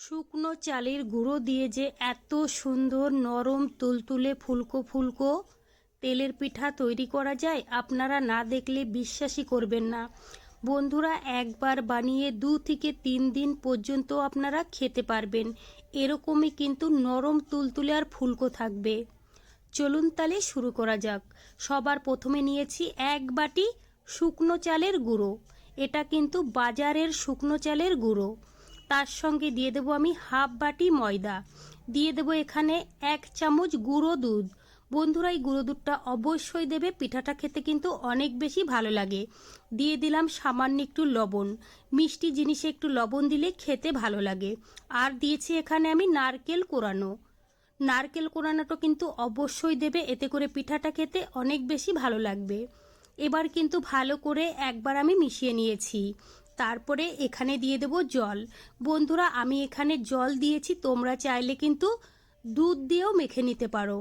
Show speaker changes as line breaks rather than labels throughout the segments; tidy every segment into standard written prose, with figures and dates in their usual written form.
শুকনো চালের গুঁড়ো দিয়ে যে এত সুন্দর নরম তুলতুলে ফুলকো ফুলকো তেলের পিঠা তৈরি করা যায়, আপনারা না দেখলে বিশ্বাসই করবেন না। বন্ধুরা, একবার বানিয়ে 2 থেকে 3 দিন পর্যন্ত আপনারা খেতে পারবেন। এরকমই কিন্তু নরম তুলতুলে আর ফুলকো থাকবে। চলুন তাহলে শুরু করা যাক। সবার প্রথমে নিয়েছি 1 বাটি শুকনো চালের গুঁড়ো। এটা কিন্তু বাজারের শুকনো চালের গুঁড়ো। তার সঙ্গে দিয়ে দেবো আমি হাফ বাটি ময়দা, দিয়ে দেবো এখানে 1 চামচ গুঁড়ো দুধ। বন্ধুরা, এই গুঁড়ো দুধটা অবশ্যই দেবে, পিঠাটা খেতে কিন্তু অনেক বেশি ভালো লাগে। দিয়ে দিলাম সামান্য একটু লবণ, মিষ্টি জিনিসে একটু লবণ দিলে খেতে ভালো লাগে। আর দিয়েছি এখানে আমি নারকেল কোরানো। নারকেল কোরানোটা কিন্তু অবশ্যই দেবে, এতে করে পিঠাটা খেতে অনেক বেশি ভালো লাগবে। এবার কিন্তু ভালো করে একবার আমি মিশিয়ে নিয়েছি। তারপরে এখানে দিয়ে দেব জল। বন্ধুরা, আমি এখানে জল দিয়েছি, তোমরা চাইলে কিন্তু দুধ দিয়েও মেখে নিতে পারো।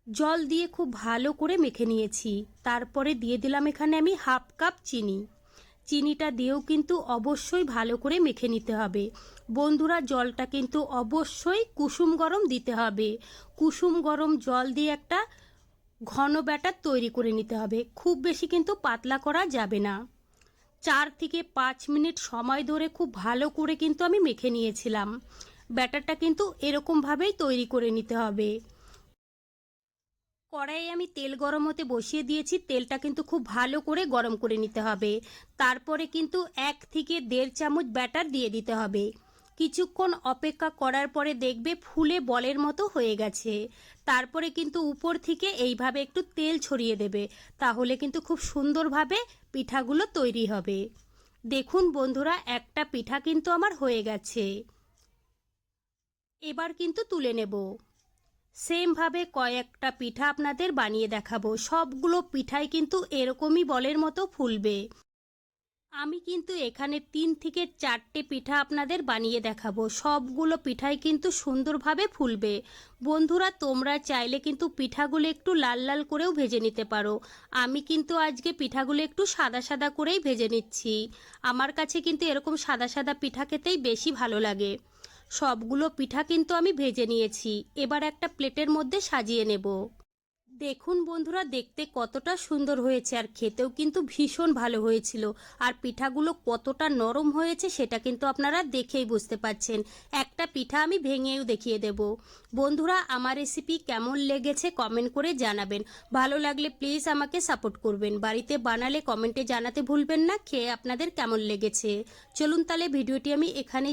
জল দিয়ে খুব ভালো করে মেখে নিয়েছি। তারপরে দিয়ে দিলাম এখানে আমি হাফ কাপ চিনি। চিনিটা দিয়েও কিন্তু অবশ্যই ভালো করে মেখে নিতে হবে। বন্ধুরা, জলটা কিন্তু অবশ্যই কুসুম গরম দিতে হবে। কুসুম গরম জল দিয়ে একটা ঘন ব্যাটার তৈরি করে নিতে হবে, খুব বেশি কিন্তু পাতলা করা যাবে না। 4 থেকে 5 মিনিট সময় ধরে খুব ভালো করে কিন্তু আমি মেখে নিয়েছিলাম। ব্যাটারটা কিন্তু এরকমভাবেই তৈরি করে নিতে হবে। কড়াইয়ে আমি তেল গরম হতে বসিয়ে দিয়েছি, তেলটা কিন্তু খুব ভালো করে গরম করে নিতে হবে। তারপরে কিন্তু 1 থেকে 1.5 চামচ ব্যাটার দিয়ে দিতে হবে। কিছুক্ষণ অপেক্ষা করার পরে দেখবে ফুলে বলের মতো হয়ে গেছে। তারপরে কিন্তু উপর থেকে এইভাবে একটু তেল ছড়িয়ে দেবে, তাহলে কিন্তু খুব সুন্দরভাবে পিঠাগুলো তৈরি হবে। দেখুন বন্ধুরা, একটা পিঠা কিন্তু আমার হয়ে গেছে। এবার কিন্তু তুলে নেব। সেমভাবে কয়েকটা পিঠা আপনাদের বানিয়ে দেখাবো। সবগুলো পিঠাই কিন্তু এরকমই বলের মতো ফুলবে। আমি কিন্তু এখানে 3 থেকে 4টে পিঠা আপনাদের বানিয়ে দেখাবো। সবগুলো পিঠাই কিন্তু সুন্দরভাবে ফুলবে। বন্ধুরা, তোমরা চাইলে কিন্তু পিঠাগুলো একটু লাল লাল করেও ভেজে নিতে পারো। আমি কিন্তু আজকে পিঠাগুলো একটু সাদা সাদা করেই ভেজে নিচ্ছি। আমার কাছে কিন্তু এরকম সাদা সাদা পিঠা খেতেই বেশি ভালো লাগে। সবগুলো পিঠা কিন্তু আমি ভেজে নিয়েছি। এবার একটা প্লেটের মধ্যে সাজিয়ে নেব। দেখুন বন্ধুরা, দেখতে কতটা সুন্দর হয়েছে আর খেতেও কিন্তু ভীষণ ভালো হয়েছিল। আর পিঠাগুলো কতটা নরম হয়েছে সেটা কিন্তু আপনারা দেখেই বুঝতে পারছেন। একটা পিঠা আমি ভেঙেও দেখিয়ে দেব। বন্ধুরা, আমার রেসিপি কেমন লেগেছে কমেন্ট করে জানাবেন। ভালো লাগলে প্লিজ আমাকে সাপোর্ট করবেন। বাড়িতে বানালে কমেন্টে জানাতে ভুলবেন না খেয়ে আপনাদের কেমন লেগেছে। চলুন তাহলে ভিডিওটি আমি এখানেই